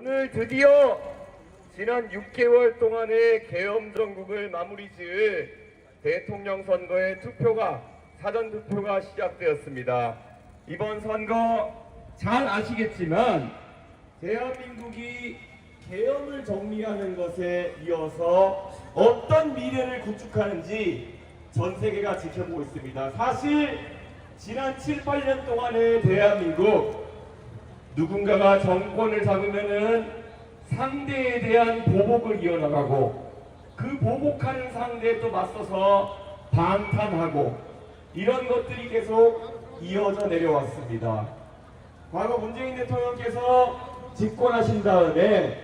오늘 드디어 지난 6개월 동안의 계엄 정국을 마무리 지을 대통령 선거의 투표가 사전투표가 시작되었습니다. 이번 선거 잘 아시겠지만 대한민국이 계엄을 정리하는 것에 이어서 어떤 미래를 구축하는지 전 세계가 지켜보고 있습니다. 사실 지난 7, 8년 동안의 대한민국, 누군가가 정권을 잡으면은 상대에 대한 보복을 이어나가고 그 보복하는 상대에 또 맞서서 방탄하고 이런 것들이 계속 이어져 내려왔습니다. 과거 문재인 대통령께서 집권하신 다음에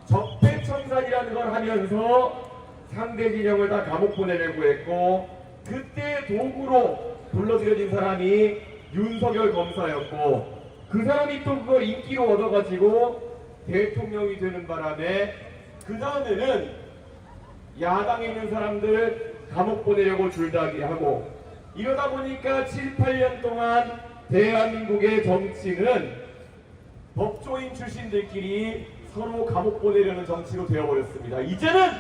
적폐청산이라는 걸 하면서 상대 진영을 다 감옥 보내려고 했고, 그때 도구로 불러들여진 사람이 윤석열 검사였고, 그 사람이 또 그걸 인기로 얻어가지고 대통령이 되는 바람에 그 다음에는 야당에 있는 사람들 감옥 보내려고 줄다리기 하고, 이러다 보니까 7, 8년 동안 대한민국의 정치는 법조인 출신들끼리 서로 감옥 보내려는 정치로 되어버렸습니다. 이제는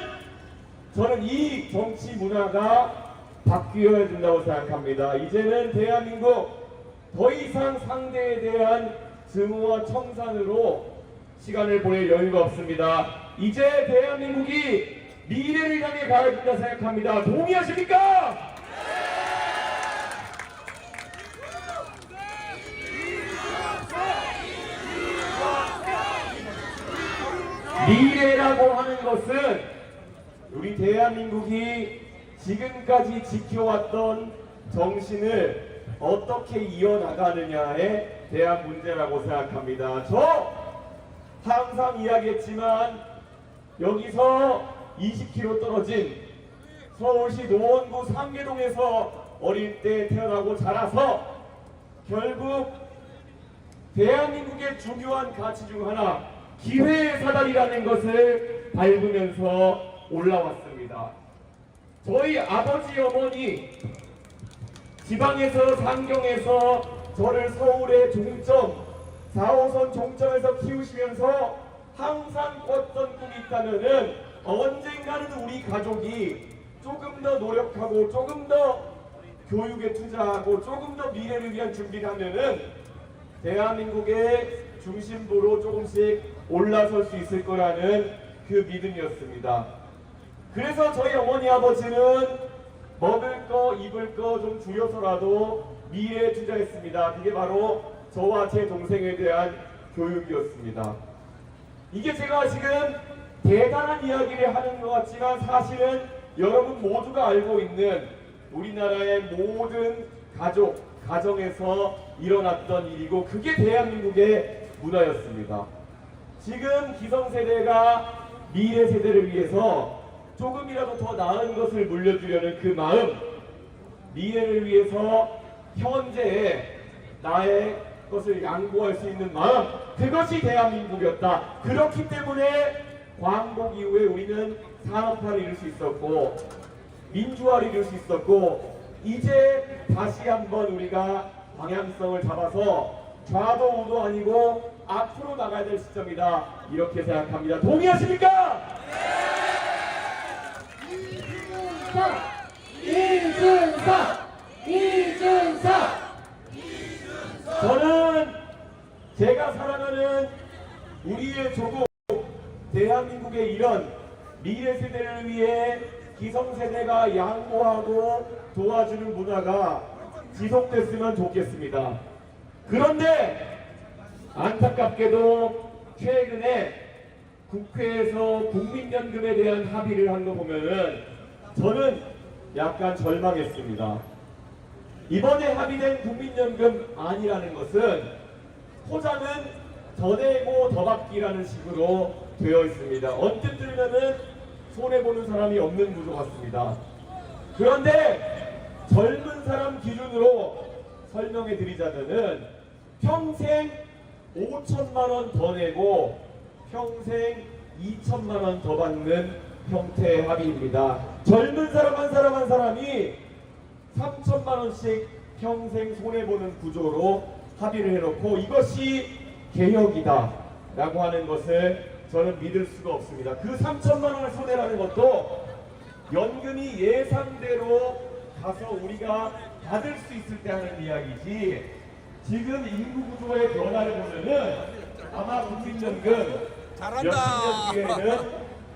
저는 이 정치 문화가 바뀌어야 된다고 생각합니다. 이제는 대한민국 더 이상 상대에 대한 증오와 청산으로 시간을 보낼 여유가 없습니다. 이제 대한민국이 미래를 향해 가야 된다 생각합니다. 동의하십니까? 미래라고 하는 것은 우리 대한민국이 지금까지 지켜왔던 정신을 어떻게 이어나가느냐에 대한 문제라고 생각합니다. 저 항상 이야기했지만 여기서 20km 떨어진 서울시 노원구 상계동에서 어릴 때 태어나고 자라서 결국 대한민국의 중요한 가치 중 하나, 기회의 사다리라는 것을 밟으면서 올라왔습니다. 저희 아버지 어머니 지방에서 상경에서 저를 서울의 종점 4호선 종점에서 키우시면서 항상 꿨던 꿈이 있다면은 언젠가는 우리 가족이 조금 더 노력하고 조금 더 교육에 투자하고 조금 더 미래를 위한 준비를 하면은 대한민국의 중심부로 조금씩 올라설 수 있을 거라는 그 믿음이었습니다. 그래서 저희 어머니 아버지는 먹을 거 입을 거 좀 줄여서라도 미래에 투자했습니다. 그게 바로 저와 제 동생에 대한 교육이었습니다. 이게 제가 지금 대단한 이야기를 하는 것 같지만 사실은 여러분 모두가 알고 있는 우리나라의 모든 가정에서 일어났던 일이고, 그게 대한민국의 문화였습니다. 지금 기성세대가 미래 세대를 위해서 조금이라도 더 나은 것을 물려주려는 그 마음, 미래를 위해서 현재의 나의 것을 양보할 수 있는 마음, 그것이 대한민국이었다. 그렇기 때문에 광복 이후에 우리는 산업화를 이룰 수 있었고 민주화를 이룰 수 있었고, 이제 다시 한번 우리가 방향성을 잡아서 좌도 우도 아니고 앞으로 나가야 될 시점이다, 이렇게 생각합니다. 동의하십니까? 이준석! 저는 제가 사랑하는 우리의 조국 대한민국의 이런 미래 세대를 위해 기성세대가 양보하고 도와주는 문화가 지속됐으면 좋겠습니다. 그런데 안타깝게도 최근에 국회에서 국민연금에 대한 합의를 한 거 보면은 저는 약간 절망했습니다. 이번에 합의된 국민연금 안이라는 것은 포장은 더 내고 더 받기라는 식으로 되어 있습니다. 언뜻 들으면은 손해보는 사람이 없는 구조 같습니다. 그런데 젊은 사람 기준으로 설명해 드리자면은 평생 5천만 원 더 내고 평생 2천만 원 더 받는 형태의 합의입니다. 젊은 사람 한 사람 한 사람이 3천만 원씩 평생 손해보는 구조로 합의를 해놓고 이것이 개혁이다, 라고 하는 것을 저는 믿을 수가 없습니다. 그 3천만 원을 손해라는 것도 연금이 예상대로 가서 우리가 받을 수 있을 때 하는 이야기지, 지금 인구 구조의 변화를 보면은 아마 국민연금 몇십 년 뒤에는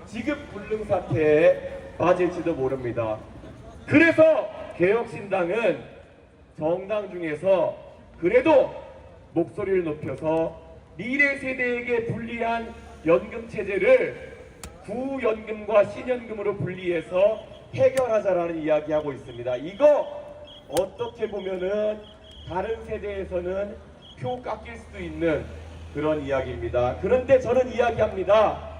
지급 불능 사태에 빠질지도 모릅니다. 그래서 개혁신당은 정당 중에서 그래도 목소리를 높여서 미래 세대에게 불리한 연금 체제를 구연금과 신연금으로 분리해서 해결하자라는 이야기하고 있습니다. 이거 어떻게 보면은 다른 세대에서는 표 깎일 수도 있는 그런 이야기입니다. 그런데 저는 이야기합니다.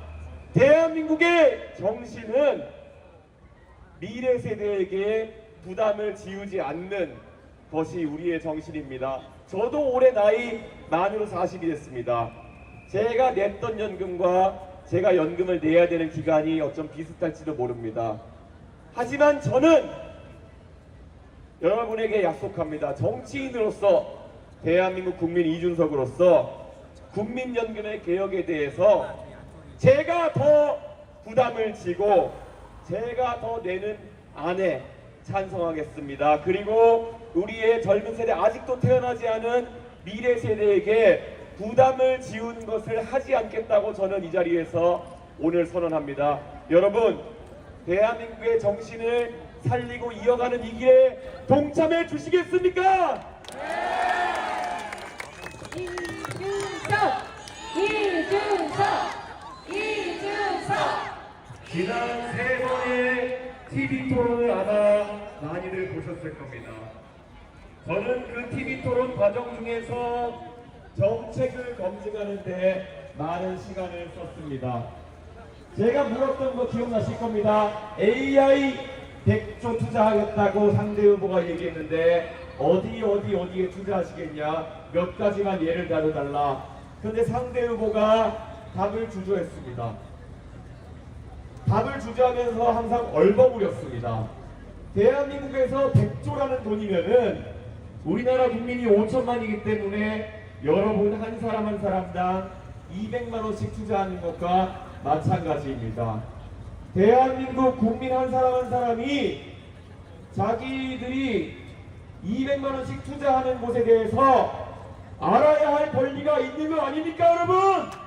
대한민국의 정신은 미래 세대에게 부담을 지우지 않는 것이 우리의 정신입니다. 저도 올해 나이 만으로 40이 됐습니다. 제가 냈던 연금과 제가 연금을 내야 되는 기간이 어쩜 비슷할지도 모릅니다. 하지만 저는 여러분에게 약속합니다. 정치인으로서, 대한민국 국민 이준석으로서 국민연금의 개혁에 대해서 제가 더 부담을 지고 제가 더 내는 안에 찬성하겠습니다. 그리고 우리의 젊은 세대, 아직도 태어나지 않은 미래 세대에게 부담을 지운 것을 하지 않겠다고 저는 이 자리에서 오늘 선언합니다. 여러분, 대한민국의 정신을 살리고 이어가는 이 길에 동참해 주시겠습니까? 이준석! 지난 3번의 TV 토론을 아마 많이들 보셨을 겁니다. 저는 그 TV 토론 과정 중에서 정책을 검증하는데 많은 시간을 썼습니다. 제가 물었던 거 기억나실 겁니다. AI 100조 투자하겠다고 상대 후보가 얘기했는데 어디에 투자하시겠냐, 몇 가지만 예를 들어달라. 그런데 상대 후보가 답을 주저했습니다. 답을 주저하면서 항상 얼버무렸습니다. 대한민국에서 100조라는 돈이면은 우리나라 국민이 5천만이기 때문에 여러분 한 사람 한 사람당 200만 원씩 투자하는 것과 마찬가지입니다. 대한민국 국민 한 사람 한 사람이 자기들이 200만 원씩 투자하는 것에 대해서 알아야 할 권리가 있는 거 아닙니까, 여러분?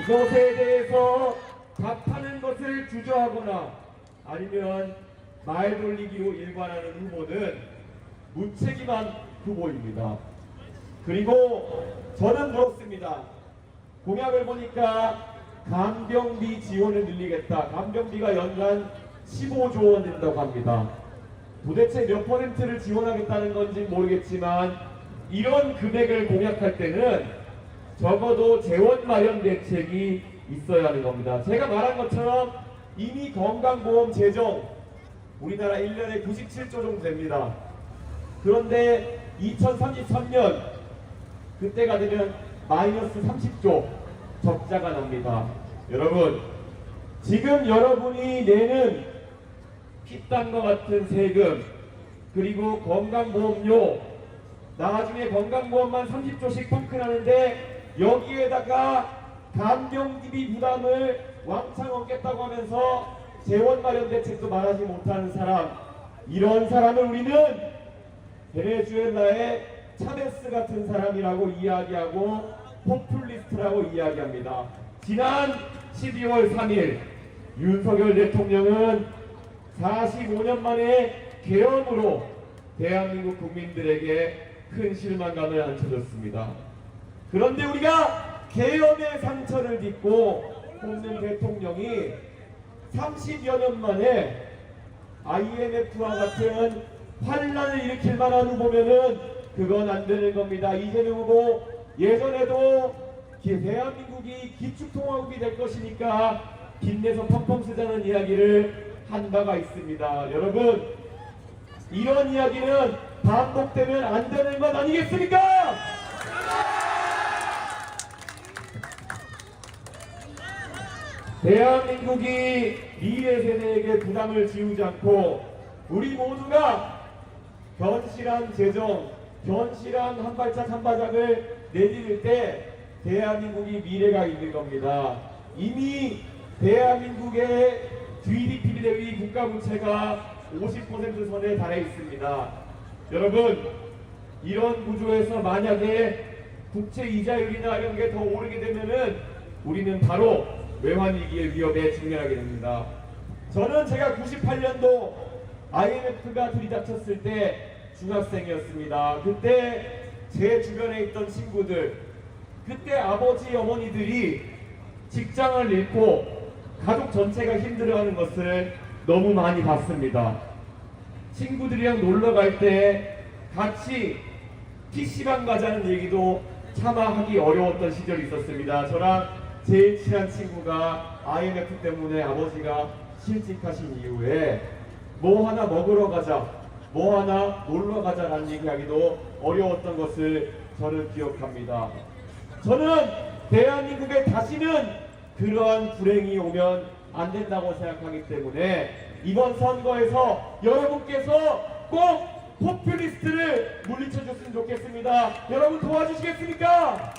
이것에 대해서 답하는 것을 주저하거나 아니면 말 돌리기로 일관하는 후보는 무책임한 후보입니다. 그리고 저는 물었습니다. 공약을 보니까 간병비 지원을 늘리겠다. 간병비가 연간 15조 원 된다고 합니다. 도대체 몇 퍼센트를 지원하겠다는 건지 모르겠지만 이런 금액을 공약할 때는 적어도 재원 마련 대책이 있어야 하는 겁니다. 제가 말한 것처럼 이미 건강보험 재정 우리나라 1년에 97조 정도 됩니다. 그런데 2033년 그때가 되면 마이너스 30조 적자가 납니다. 여러분, 지금 여러분이 내는 피땀과 같은 세금, 그리고 건강보험료, 나중에 건강보험만 30조씩 펑크나는데 여기에다가 간병비 부담을 왕창 얹겠다고 하면서 재원 마련 대책도 말하지 못하는 사람, 이런 사람을 우리는 베네수엘라의 차베스 같은 사람이라고 이야기하고 포퓰리스트라고 이야기합니다. 지난 12월 3일 윤석열 대통령은 45년 만에 계엄으로 대한민국 국민들에게 큰 실망감을 안겨줬습니다. 그런데 우리가 계엄의 상처를 딛고 뽑는 대통령이 30여 년 만에 IMF와 같은 환란을 일으킬 만한 후보면은 그건 안 되는 겁니다. 이재명 후보, 예전에도 대한민국이 기축통화국이 될 것이니까 빚내서 펑펑 쓰자는 이야기를 한 바가 있습니다. 여러분, 이런 이야기는 반복되면 안 되는 것 아니겠습니까? 대한민국이 미래 세대에게 부담을 지우지 않고 우리 모두가 견실한 재정, 견실한 한 발짝 한 발짝을 내릴 때 대한민국이 미래가 있는 겁니다. 이미 대한민국의 GDP 대비 국가 부채가 50% 선에 달해 있습니다. 여러분, 이런 구조에서 만약에 국채 이자율이나 이런 게 더 오르게 되면은 우리는 바로 외환위기의 위협에 직면하게 됩니다. 저는 제가 98년도 IMF가 들이닥쳤을 때 중학생이었습니다. 그때 제 주변에 있던 친구들, 그때 아버지 어머니들이 직장을 잃고 가족 전체가 힘들어하는 것을 너무 많이 봤습니다. 친구들이랑 놀러 갈 때 같이 PC방 가자는 얘기도 차마 하기 어려웠던 시절이 있었습니다. 저랑 제일 친한 친구가 IMF 때문에 아버지가 실직하신 이후에 뭐 하나 먹으러 가자, 뭐 하나 놀러 가자라는 얘기하기도 어려웠던 것을 저는 기억합니다. 저는 대한민국에 다시는 그러한 불행이 오면 안 된다고 생각하기 때문에 이번 선거에서 여러분께서 꼭 포퓰리스트를 물리쳐 줬으면 좋겠습니다. 여러분 도와주시겠습니까?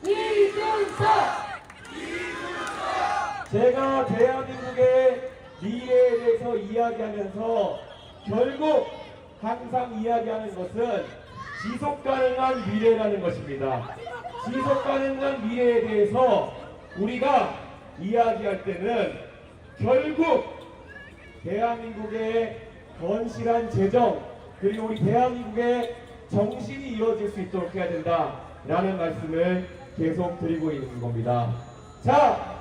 이준석! 제가 대한민국의 미래에 대해서 이야기하면서 결국 항상 이야기하는 것은 지속 가능한 미래라는 것입니다. 지속 가능한 미래에 대해서 우리가 이야기할 때는 결국 대한민국의 건실한 재정, 그리고 우리 대한민국의 정신이 이루어질 수 있도록 해야 된다라는 말씀을 계속 드리고 있는 겁니다. 자,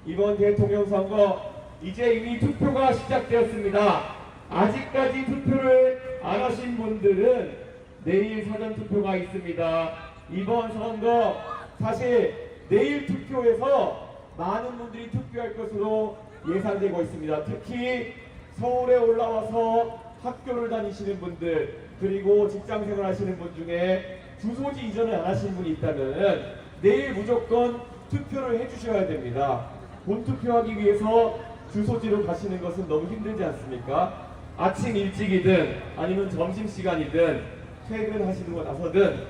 이번 대통령 선거 이제 이미 투표가 시작되었습니다. 아직까지 투표를 안 하신 분들은 내일 사전 투표가 있습니다. 이번 선거 사실 내일 투표에서 많은 분들이 투표할 것으로 예상되고 있습니다. 특히 서울에 올라와서 학교를 다니시는 분들, 그리고 직장생활 하시는 분 중에 주소지 이전을 안 하신 분이 있다면 내일 무조건 투표를 해주셔야 됩니다. 본투표하기 위해서 주소지로 가시는 것은 너무 힘들지 않습니까? 아침 일찍이든 아니면 점심시간이든 퇴근하시는 거 나서든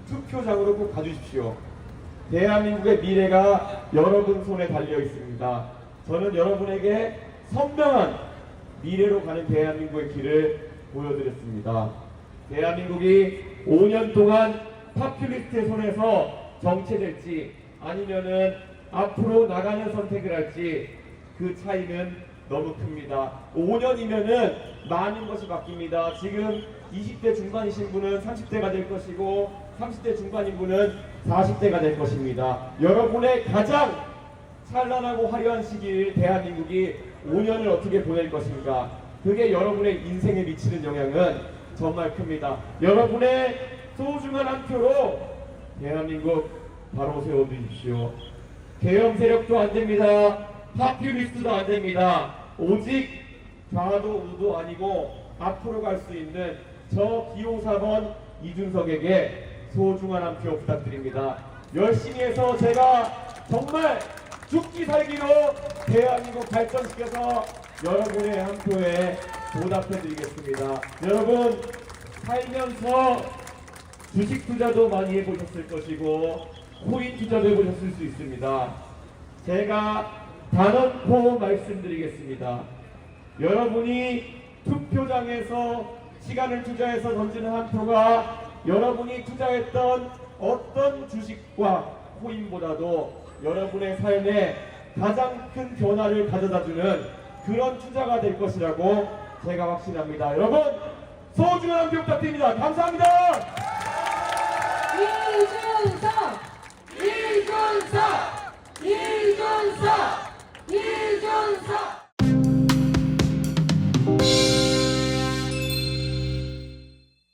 투표장으로 꼭 가주십시오. 대한민국의 미래가 여러분 손에 달려 있습니다. 저는 여러분에게 선명한 미래로 가는 대한민국의 길을 보여드렸습니다. 대한민국이 5년 동안 파퓰리스트의 손에서 정체될지 아니면은 앞으로 나가는 선택을 할지 그 차이는 너무 큽니다. 5년이면은 많은 것이 바뀝니다. 지금 20대 중반이신 분은 30대가 될 것이고 30대 중반인 분은 40대가 될 것입니다. 여러분의 가장 찬란하고 화려한 시기를 대한민국이 5년을 어떻게 보낼 것인가, 그게 여러분의 인생에 미치는 영향은 정말 큽니다. 여러분의 소중한 한 표로 대한민국 바로 세워주십시오. 계엄 세력도 안 됩니다. 파퓰리스트도 안 됩니다. 오직 좌도 우도 아니고 앞으로 갈 수 있는 저 기호 4번 이준석에게 소중한 한 표 부탁드립니다. 열심히 해서 제가 정말 죽기 살기로 대한민국 발전시켜서 여러분의 한 표에 보답해드리겠습니다. 여러분 살면서 주식 투자도 많이 해보셨을 것이고 코인 투자도 해보셨을 수 있습니다. 제가 단언코 말씀드리겠습니다. 여러분이 투표장에서 시간을 투자해서 던지는 한 표가 여러분이 투자했던 어떤 주식과 코인보다도 여러분의 삶에 가장 큰 변화를 가져다주는 그런 투자가 될 것이라고 제가 확신합니다. 여러분 소중한 한 표 부탁드립니다. 감사합니다. 이준석! 이준석! 이준석! 이준석!